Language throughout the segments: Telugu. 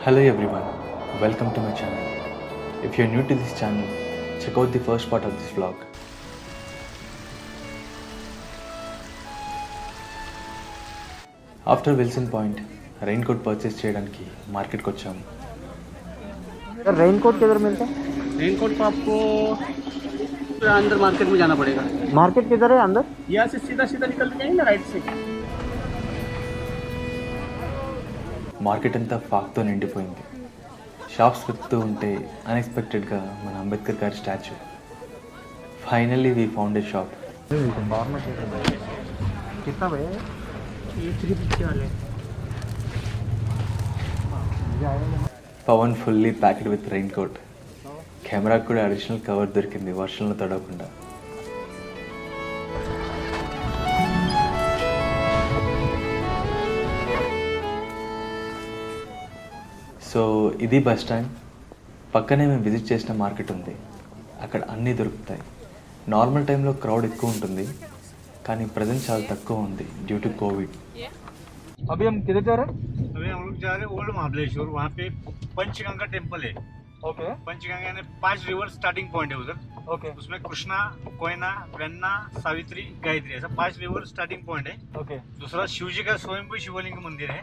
Hello everyone, welcome to my channel. If you're new to this channel, check out the first part of this vlog. After Wilson Point, rain coat purchase చేయడానికి మార్కెట్కి వచ్చాము. रेन कोट किधर मिलता है? रेन कोट तो आपको अंदर मार्केट में जाना पड़ेगा। मार्केट किधर है अंदर? यहाँ से सीधा सीधा निकल के ना राइट से। మార్కెట్ అంతా ఫాగ్తో నిండిపోయింది. షాప్స్ వెతుకుతూ ఉంటే అన్ఎక్స్పెక్టెడ్గా మన అంబేద్కర్ గారి statue. Finally we found a shop. कितना भैया? ये 350 वाले। Pawan fully packed with raincoat. కెమెరాకు కూడా అడిషనల్ కవర్ దొరికింది వర్షంలో తడవకుండా. సో ఇది బస్ స్టాండ్. పక్కనే మేము విజిట్ చేసిన మార్కెట్ ఉంది. అక్కడ అన్నీ దొరుకుతాయి. నార్మల్ టైంలో క్రౌడ్ ఎక్కువ ఉంటుంది, కానీ ప్రజెంట్ చాలా తక్కువ ఉంది డ్యూ టు కోవిడ్. अभी हम किधर जा रहे हैं? अभी हम लोग जा रहे हैं ओल्ड महाबलेश्वर। वहाँ पे पंचगंगा टेम्पल है। ओके पंचगंगा यानी 5 रिवर स्टार्टिंग पॉइंट है उधर। ओके उसमें कृष्णा, कोयना, वेन्ना, सावित्री, गायत्री, ऐसा 5 रिवर स्टार्टिंग पॉइंट है। ओके दूसरा शिव जी का स्वयंभू शिवलिंग मंदिर है,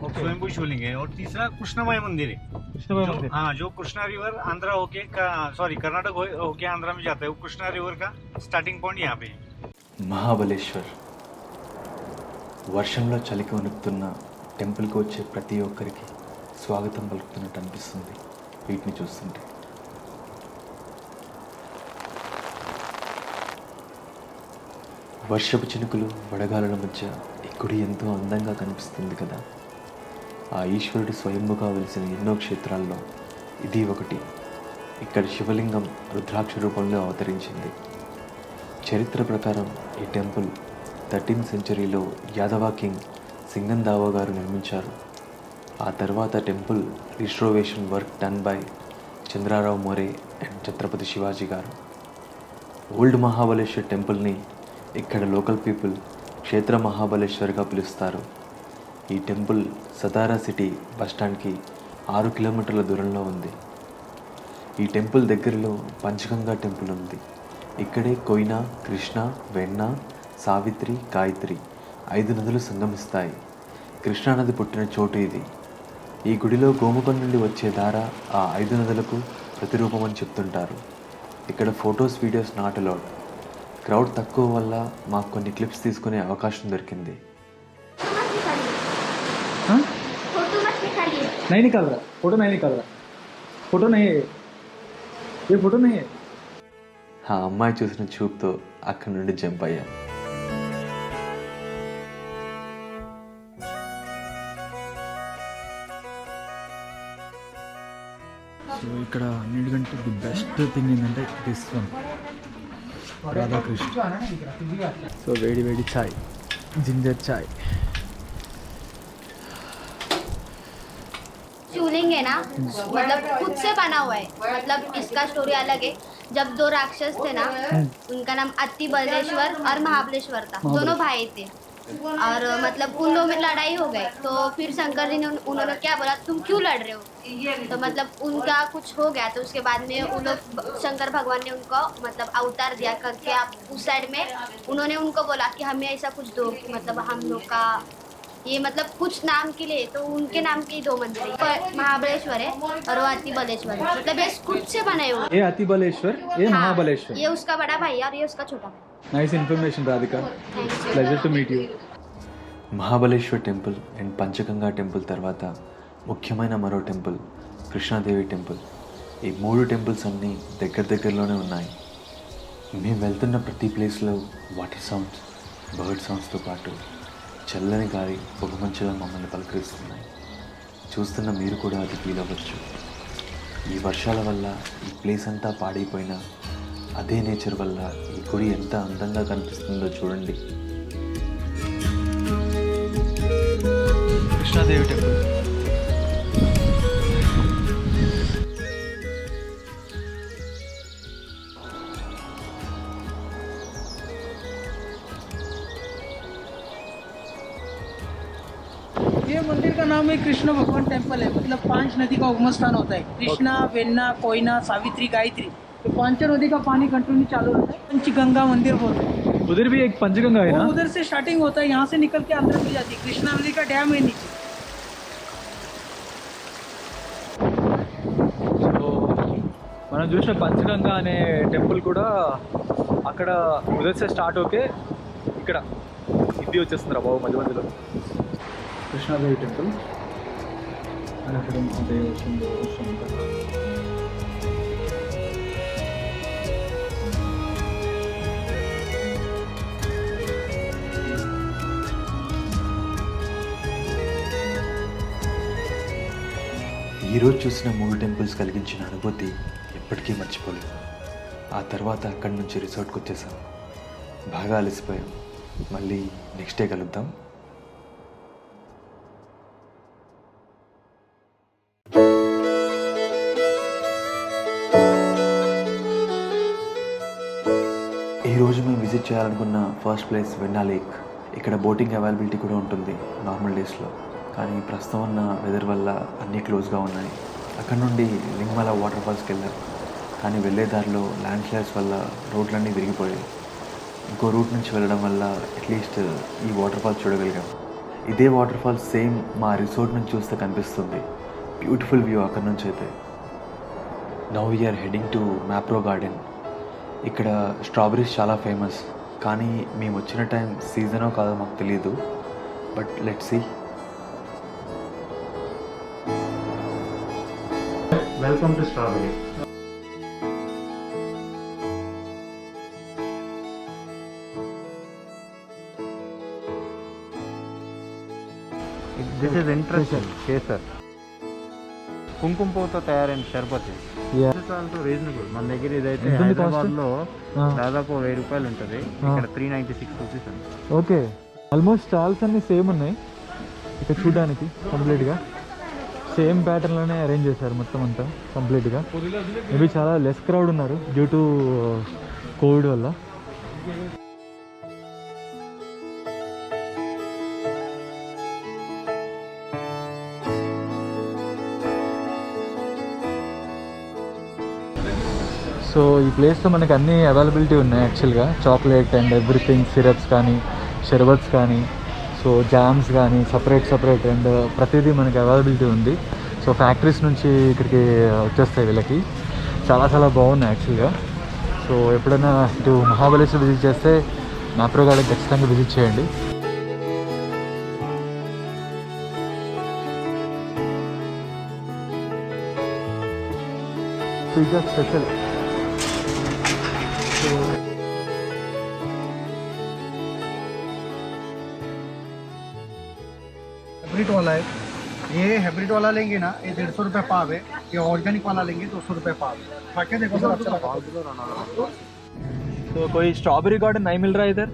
ओके स्वयंभू शिवलिंग है। और तीसरा कृष्णमय मंदिर है। हाँ, जो कृष्णा रिवर आंध्रा होके कर्नाटक होके आंध्रा में जाता है, वो कृष्णा रिवर का स्टार्टिंग पॉइंट यहाँ पे है। మహాబలేశ్వర్. వర్షంలో చలికి వణుకుతున్న టెంపుల్కి వచ్చే ప్రతి ఒక్కరికి స్వాగతం పలుకుతున్నట్టు అనిపిస్తుంది వీటిని చూస్తుంటే. వర్షపు చినుకులు వడగాలుల మధ్య ఈ గుడి ఎంతో అందంగా కనిపిస్తుంది కదా. ఆ ఈశ్వరుడు స్వయంభుగా వెలిసిన ఎన్నో క్షేత్రాల్లో ఇది ఒకటి. ఇక్కడ శివలింగం రుద్రాక్ష రూపంలో అవతరించింది. చరిత్ర ప్రకారం ఈ టెంపుల్ 13th సెంచరీలో యాదవ కింగ్ సింగందావా గారు నిర్మించారు. ఆ తర్వాత temple restoration work done by Chandrarao More and Chhatrapati Shivaji గారు. ఓల్డ్ మహాబలేశ్వర్ టెంపుల్ని ఇక్కడ లోకల్ పీపుల్ క్షేత్ర మహాబలేశ్వర్గా పిలుస్తారు. ఈ టెంపుల్ సతారా సిటీ బస్టాండ్కి 6 కిలోమీటర్ల దూరంలో ఉంది. ఈ టెంపుల్ దగ్గరలో పంచగంగా టెంపుల్ ఉంది. ఇక్కడే కోయినా, కృష్ణ, వెన్న, సావిత్రి, గాయత్రి 5 నదులు సంగమిస్తాయి. కృష్ణానది పుట్టిన చోటు ఇది. ఈ గుడిలో గోముఖం నుండి వచ్చే ధార ఆ 5 నదులకు ప్రతిరూపం అని చెప్తుంటారు. ఇక్కడ photos, videos not allowed. Crowd తక్కువ వల్ల మాకు కొన్ని క్లిప్స్ తీసుకునే అవకాశం దొరికింది. नहीं निकाल रहा फोटो, नहीं निकाल रहा फोटो, नहीं है ये फोटो नहीं है। ఆ అమ్మాయి చూసిన చూపుతో అక్కడి నుండి జంప్ అయ్యాం. సో ఇక్కడ అన్నిటికంటే ది బెస్ట్ థింగ్ ఏంటంటే దిస్ వన్ రాధాకృష్ణ. సో వేడి వేడి చాయ్, జింజర్ చాయ్. शिवलिंग है ना, मतलब खुद से बना हुआ है। मतलब इसका स्टोरी अलग है। जब 2 राक्षस थे ना, उनका नाम अति बलेश्वर और महाबलेश्वर था। दोनों भाई थे और मतलब उन लोगों में लड़ाई हो गई। तो फिर शंकर जी ने उन्होंने क्या बोला, तुम क्यों लड़ रहे हो? तो मतलब उनका कुछ हो गया। तो उसके बाद में उन लोग शंकर भगवान ने उनको मतलब अवतार दिया करके आप उस साइड में उन्होंने उनको बोला कि हमें ऐसा कुछ दो, मतलब हम लोग का ये मतलब कुछ नाम के लिए। तो उनके नाम के 2 मंदिर है, महाबलेश्वर है और वो अति बलेश्वर है। मतलब ये खुद से बनाए हुए। ఏ అతి బలేశ్వర్, ఏ हाँ, మహాబలేశ్వర్. ये उसका बड़ा भाई है और ये उसका छोटा भाई। Nice information Radhika, Thanks. Pleasure to meet you. Mahabaleshwar temple and Panchganga temple తర్వాత ముఖ్యమైన మరో టెంపుల్ కృష్ణాదేవి టెంపుల్. ఈ 3 టెంపుల్స్ అన్నీ దగ్గరలోనే ఉన్నాయి. మేము వెళ్తున్న ప్రతి ప్లేస్లో వాటర్ సౌండ్స్, బర్డ్ సౌండ్స్తో పాటు చల్లని గాలి పొగమంచులా మమ్మల్ని పలకరిస్తున్నాయి. చూస్తున్న మీరు కూడా అది ఫీల్ అవ్వచ్చు. ఈ వర్షాల వల్ల ఈ ప్లేస్ అంతా పాడైపోయినా అదే నేచర్ వల్ల ఈ గుడి ఎంత అందంగా కనిపిస్తుందో చూడండి. కృష్ణాదేవి టెంపుల్. ये मंदिर का नाम गांव में कृष्ण भगवान टेम्पल है, मतलब 5 नदी का उगम स्थान होता है। कृष्णा, वेन्ना, कोयना, सावित्री, गायत्री, ये 5 नदी का पानी कंटिन्यू चालू रहता है। पंचगंगा मंदिर बोलते हैं। उधर भी एक पंचगंगा है वो ना? उधर से स्टार्टिंग होता है, यहाँ से निकल के अंदर मिल जाती है। कृष्णा नदी का डैम है नीचे। సో మనం చూసిన పంచగంగా అనే టెంపుల్ కూడా అక్కడ ఉదర్సే స్టార్ట్ ఓకే ఇక్కడ ఇది వచ్చేస్తుందిరా బాబు మధ్య మధ్యలో కృష్ణాదేవి టెంపుల్ అండ్ అక్కడ అదే వస్తుంది. ఈరోజు చూసిన 3 టెంపుల్స్ కలిగించిన అనుభూతి ఎప్పటికీ మర్చిపోలేదు. ఆ తర్వాత అక్కడి నుంచి రిసార్ట్కి వచ్చేసాం. బాగా అలసిపోయాం. మళ్ళీ నెక్స్ట్ డే కలుద్దాం. ఈరోజు మేము విజిట్ చేయాలనుకున్న ఫస్ట్ ప్లేస్ వెన్నా లేక్. ఇక్కడ బోటింగ్ అవైలబిలిటీ కూడా ఉంటుంది నార్మల్ డేస్లో, కానీ ప్రస్తుతం ఉన్న వెదర్ వల్ల అన్నీ క్లోజ్గా ఉన్నాయి. అక్కడ నుండి లింగమల వాటర్ ఫాల్స్కి వెళ్ళాం, కానీ వెళ్ళే దారిలో ల్యాండ్ స్లైడ్స్ వల్ల రోడ్లన్నీ విరిగిపోయాయి. ఇంకో రూట్ నుంచి వెళ్ళడం వల్ల అట్లీస్ట్ ఈ వాటర్ ఫాల్స్ చూడగలిగాం. ఇదే వాటర్ ఫాల్స్ సేమ్ మా రిసార్ట్ నుంచి చూస్తే కనిపిస్తుంది. బ్యూటిఫుల్ వ్యూ అక్కడ నుంచి అయితే. Now we're heading to Mapro garden. ఇక్కడ స్ట్రాబెరీస్ చాలా ఫేమస్, కానీ మేము వచ్చిన టైం సీజనో కాదో మాకు తెలియదు. But let's see. Welcome to strawberry. This is interesting కేసర్ కుంకుమతో తయారైన షర్బత్. Also reasonable. మన దగ్గర ఇదైతే హైదరాబాద్లో దాదాపు 1000 రూపాయలు ఉంటుంది, ఇక్కడ 396 రూపీస్ అండి. ఓకే, ఆల్మోస్ట్ స్టాల్స్ అన్నీ సేమ్ ఉన్నాయి ఇక్కడ చూడడానికి. కంప్లీట్గా సేమ్ ప్యాటర్న్లోనే అరేంజ్ చేశారు మొత్తం అంతా కంప్లీట్గా. మేబీ చాలా లెస్ క్రౌడ్ ఉన్నారు డ్యూ టు కోవిడ్ వల్ల. సో ఈ ప్లేస్లో మనకి అన్నీ అవైలబిలిటీ ఉన్నాయి యాక్చువల్గా. చాక్లెట్ అండ్ ఎవ్రీథింగ్, సిరప్స్ కానీ షర్బత్స్ కానీ, సో జామ్స్ కానీ సపరేట్ అండ్ ప్రతిదీ మనకి అవైలబిలిటీ ఉంది. సో ఫ్యాక్టరీస్ నుంచి ఇక్కడికి వచ్చేస్తాయి వీళ్ళకి. చాలా బాగున్నాయి యాక్చువల్గా. సో ఎప్పుడైనా ఇటు మహాబలేశ్వర్ విజిట్ చేస్తే మ్యాప్రో గార్డెన్ ఖచ్చితంగా విజిట్ చేయండి. Pizza special. हाइब्रिड वाला है ये। हाइब्रिड वाला लेंगे ना ये 150 रुपये पाव है। ये ऑर्गेनिक वाला लेंगे 200 रुपये पाव है। खाके देखो सर, अच्छा लगा। तो कोई स्ट्रॉबेरी गार्डन नहीं मिल रहा है इधर?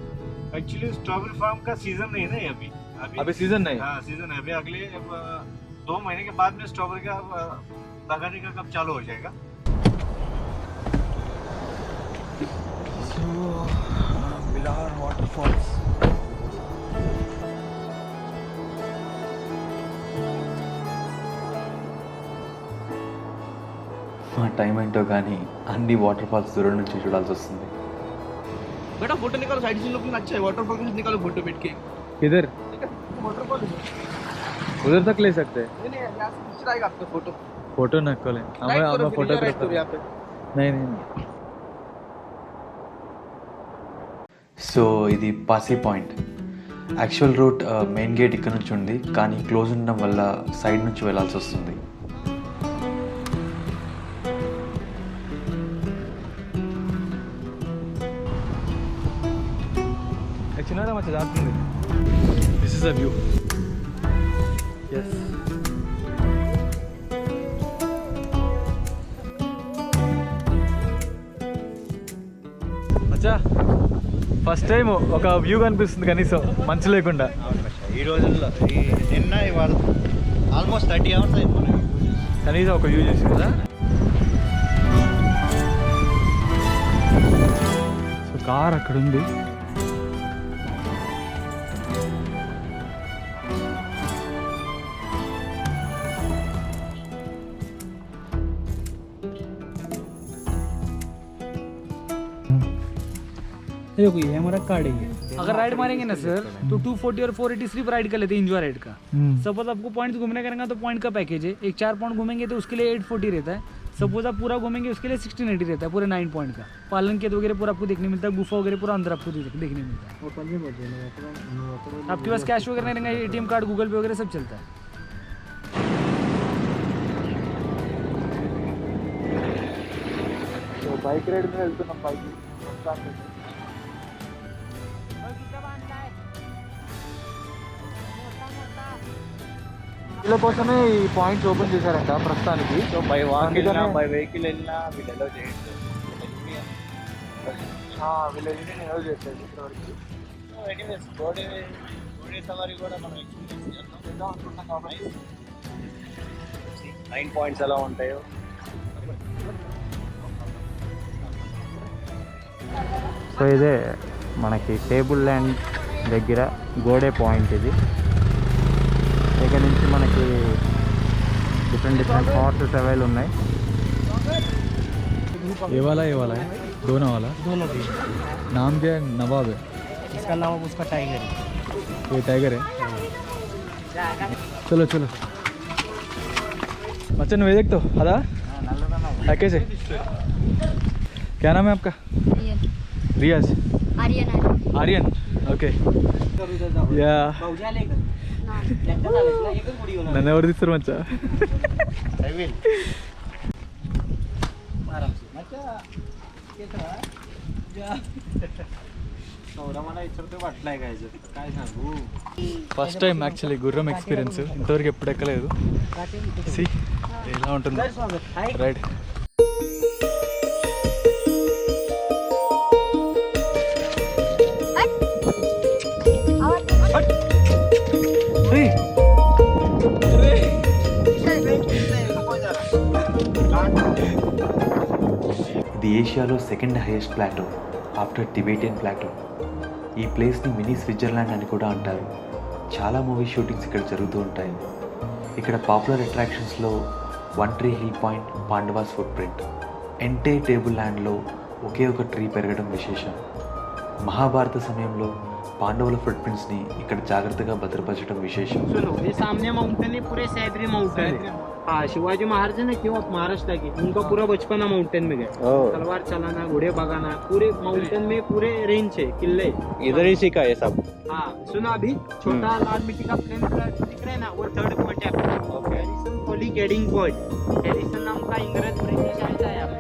एक्चुअली स्ट्रॉबेरी फार्म का सीजन नहीं है ना अभी. अभी सीजन नहीं. हाँ सीजन है अभी. अगले 2 महीने के बाद में स्ट्रॉबेरी का लगाने का कब चालू हो जाएगा. Milar waterfalls. మా టైం ఏంటో కానీ అన్ని వాటర్ ఫాల్స్ దూరం నుంచి చూడాల్సి వస్తుంది. बेटा फोटो निकालो, साइड से लोग अच्छा है। वाटरफॉल का निकालो फोटो बैठ के. किधर? वाटरफॉल उधर तक ले सकते हैं. नहीं यहाँ से पिक्चर आएगा आपका फोटो. फोटो न खोले. हमें हमें फोटोग्राफर यहाँ पे. नहीं. సో ఇది Parsi point. Actual route main gate ఇక్కడ నుంచి ఉంది, కానీ క్లోజ్ ఉండడం వల్ల సైడ్ నుంచి వెళ్ళాల్సి వస్తుంది. చిన్నగా మంచి దాటుతుంది. This is a view. Yes, అచ్చా ఫస్ట్ టైం ఒక వ్యూ కనిపిస్తుంది కనీసం మంచు లేకుండా. ఈ రోజుల్లో నిన్న ఇవాళ ఆల్మోస్ట్ 30 అవర్స్ అయిపోయినాయి. కనీసం ఒక వ్యూ చేసి కదా. సో కార్ అక్కడ ఉంది. देखो ये हमारा कार्ड है ये। अगर राइड मारेंगे ना सर तो 240 और 480 सिर्फ राइड कर लेते हैं इंजॉय राइड का। सपोज आपको पॉइंट्स घूमने करेंगे तो पॉइंट का पैकेज है, एक 4 पॉइंट घूमेंगे तो उसके लिए 840 रहता है। सपोज आप पूरा घूमेंगे उसके लिए 1680 रहता है पूरे 9 पॉइंट का। पालन खेत वगैरह पूरा आपको देखने मिलता है, गुफा वगैरह पूरा अंदर आपको देखने मिलता है। आपके पास कैश वगैरह नहीं रहेगा, ATM कार्ड गूगल पे वगैरह सब चलता है। బైక్ రైడ్ మీద వెళ్తున్నాం పైకి. వీళ్ళ కోసమే ఈ పాయింట్స్ ఓపెన్ చేశారంట ప్రస్తుతానికి. సో బై వాక్ వెళ్ళినా అందుకనే- బై వెహికల్ వెళ్ళినా వీళ్ళు ఎలా చేయొచ్చు. వీళ్ళని నేను చేస్తాను ఇప్పటివరకు. ఎనీవేస్ గోడే సవారీ కూడా మనం ఎక్స్పీరియన్స్ చేద్దాం అనుకుంటాం కాబట్టి 9 పాయింట్స్ ఎలా ఉంటాయో. సో ఇదే మనకి టేబుల్ ల్యాండ్ దగ్గర గోడే పాయింట్ ఇది. ఇక్కడ నుంచి మనకి డిఫరెంట్ హార్సెస్ అవైల్ ఉన్నాయి. ये वाला है दोनों वाला नाम क्या है? नवाब है इसका नाम उसका टाइगर है। ये टाइगर है. चलो चलो बच्चन वे देख तो अदा पैकेज है. क्या नाम है आपका? रियाज. आर्यन आर्यन. ओके या నన్ను ఎవరు తీస్తారు మచ్చా? ఫస్ట్ టైం యాక్చువల్లీ గుర్రం ఎక్స్పీరియన్స్, ఇంతవరకు ఎప్పుడు ఎక్కలేదు. సి ఎలా ఉంటుంది రైడ్. ఇది ఏషియాలో second highest plateau after Tibetan plateau. ఈ ప్లేస్ని మినీ స్విట్జర్లాండ్ అని కూడా అంటారు. చాలా మూవీ షూటింగ్స్ ఇక్కడ జరుగుతూ ఉంటాయి. ఇక్కడ పాపులర్ అట్రాక్షన్స్లో one tree hill point, Pandavas foot print. Entire table ల్యాండ్లో ఒకే ఒక ట్రీ పెరగడం విశేషం. మహాభారత సమయంలో पांडवों फुट प्रिंट्स ने इकड़ जाग्रतगा भद्रपरचడం विशेषम. सुनो ये सामने माउंटेन है, पूरे सह्याद्री माउंटेन है. हाँ, शिवाजी महाराज ने क्यों महाराष्ट्र की उनका पूरा बचपना माउंटेन में गए. तलवार चलाना, घोड़े भगाना, पूरे माउंटेन में पूरे रेंज है, किले इधर ही सीखा ये सब. हाँ सुनो, अभी छोटा लाल मिट्टी का प्लेन दिख रहा है ना, वो 3rd पॉइंट है. हैरिसन कोली गेडिंग पॉइंट. हैरिसन नाम का इंग्रज ब्रिटिश आया है.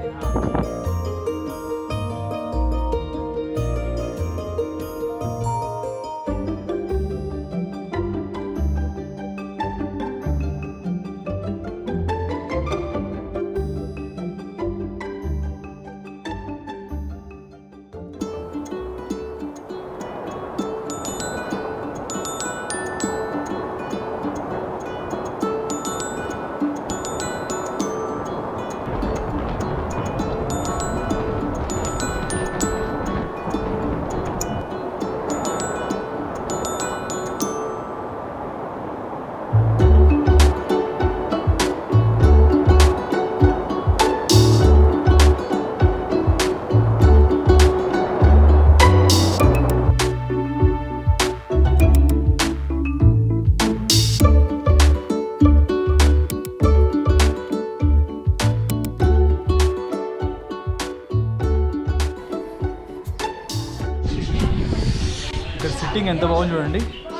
ఇక్కడ సిట్టింగ్ ఎంత బాగుంది చూడండి,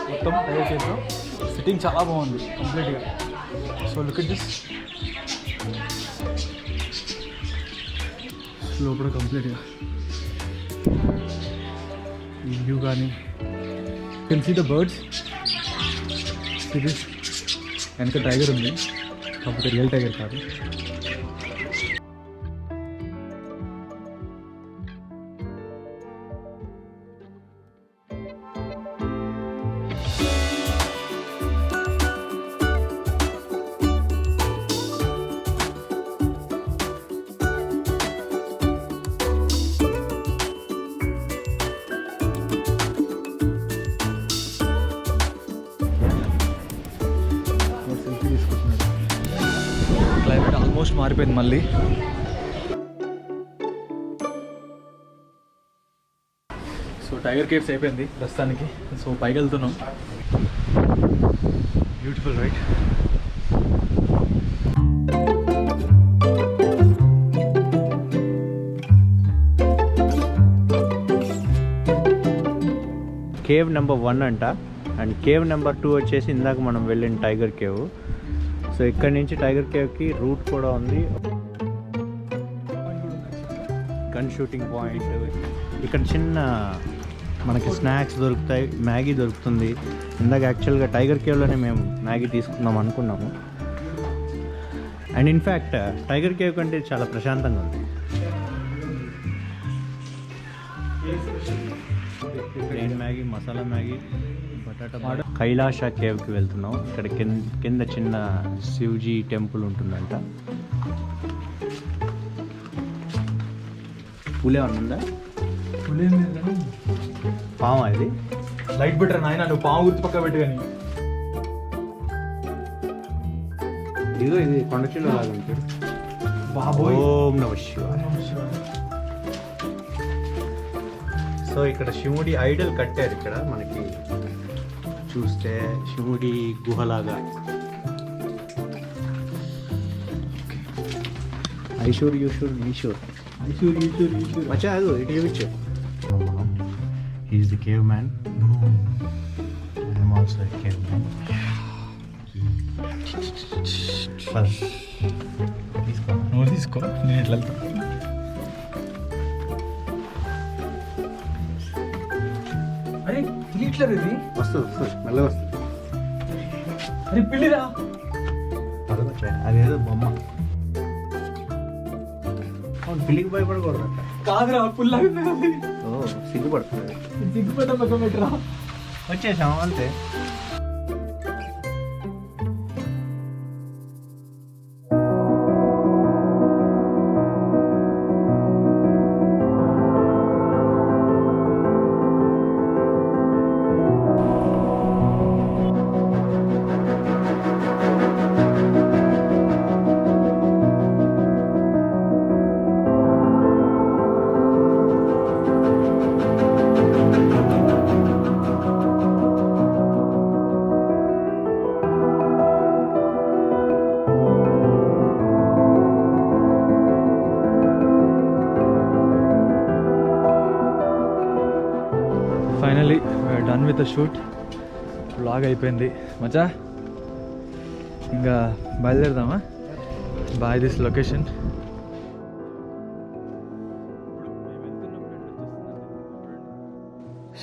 మొత్తం టైర్ కేసులో సిట్టింగ్ చాలా బాగుంది కంప్లీట్గా. సో లుక్ ఎట్ దిస్, లోపల కంప్లీట్గా ఈ వ్యూ కానీ కెన్ సీ ద బర్డ్స్. ఇది వెనక టైగర్ ఉంది, కాకపోతే రియల్ టైగర్ కాదు. సెల్ఫీ తీసుకుంటున్నాడు. క్లైమేట్ ఆల్మోస్ట్ మారిపోయింది మళ్ళీ. సో టైగర్ కేవ్స్ అయిపోయింది ప్రస్తుతానికి. సో పైకి వెళ్తున్నాం. Beautiful right. కేవ్ నెంబర్ 1 అంట. అండ్ కేవ్ నెంబర్ 2 వచ్చేసి ఇందాక మనం వెళ్ళిన టైగర్ కేవ్. సో ఇక్కడ నుంచి టైగర్ కేవ్కి రూట్ కూడా ఉంది. Gun shooting point. ఇక్కడ చిన్న మనకి స్నాక్స్ దొరుకుతాయి, మ్యాగీ దొరుకుతుంది. ఇందాక యాక్చువల్గా టైగర్ కేవ్లోనే మేము మ్యాగీ తీసుకుందాం అనుకున్నాము. అండ్ ఇన్ఫ్యాక్ట్ టైగర్ కేవ్ కంటే చాలా ప్రశాంతంగా ఉంది. ప్లేన్ మ్యాగీ, మసాలా మ్యాగీ, బటాటా. కైలాష కేవ్కి వెళ్తున్నాం. ఇక్కడ కింద చిన్న శివజీ టెంపుల్ ఉంటుందంట. పులే ఉందా? పాము అది. లైట్ బెటర్ నాయన, నువ్వు పాము గుర్తు పక్క పెట్టు. కానీ ఇదో ఇది కొండచిలో లాగా ఉంటుంది. బాబోయ్. ఓం నమ శివాయ. సో ఇక్కడ శివుడి ఐడల్ కట్టారు. ఇక్కడ మనకి చూస్తే శివుడి గుహలాగా. ఐశ్వర్ యూశ్వర్ ఈశ్వర్ మచ్చా అది ఇటు చూపించు. He's the cave man. I'm also a cave man. నువ్వు తీసుకో, నేను ఎట్లా వెళ్తాను. అరే తెలియట్లేదు ఇది. వస్తుంది మెల్లగా వస్తుంది. అరే పిల్లిరా. అదేదో బొమ్మ. పిల్లికి భయపడకూడదు. కాదురా, పుల్లాగా ఓ సిగ్గుపడుతుంది. సిగ్గుపడ్డ పక్క పెట్టరా. వచ్చేసాం అంతే. Finally done with the shoot. Vlog అయిపోయింది మచ్చా. ఇంకా బయలుదేరదామా? Bye this location.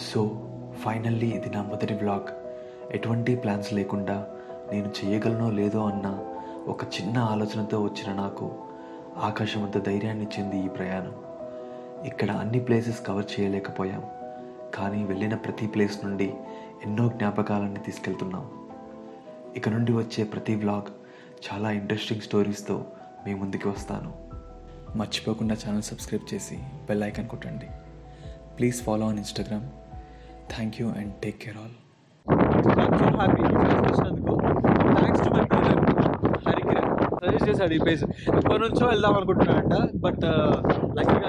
So finally ఇది నా మొదటి వ్లాగ్. ఎటువంటి ప్లాన్స్ లేకుండా నేను చేయగలనో లేదో అన్న ఒక చిన్న ఆలోచనతో వచ్చిన నాకు ఆకాశమంత ధైర్యాన్ని ఇచ్చింది ఈ ప్రయాణం. ఇక్కడ అన్ని ప్లేసెస్ కవర్ చేయలేకపోయాం, కానీ వెళ్ళిన ప్రతి ప్లేస్ నుండి ఎన్నో జ్ఞాపకాలని తీసుకెళ్తున్నాం. ఇక నుండి వచ్చే ప్రతి వ్లాగ్ చాలా ఇంట్రెస్టింగ్ స్టోరీస్తో మీ ముందుకు వస్తాను. మర్చిపోకుండా ఛానల్ సబ్స్క్రైబ్ చేసి బెల్ ఐకాన్ కొట్టండి. Please follow on Instagram. Thank you and take care all. Suggest చేశాడు ఈ ప్లేస్. ఎప్పటి నుంచో వెళ్దాం అనుకుంటున్నా అంట, బట్ లక్కీగా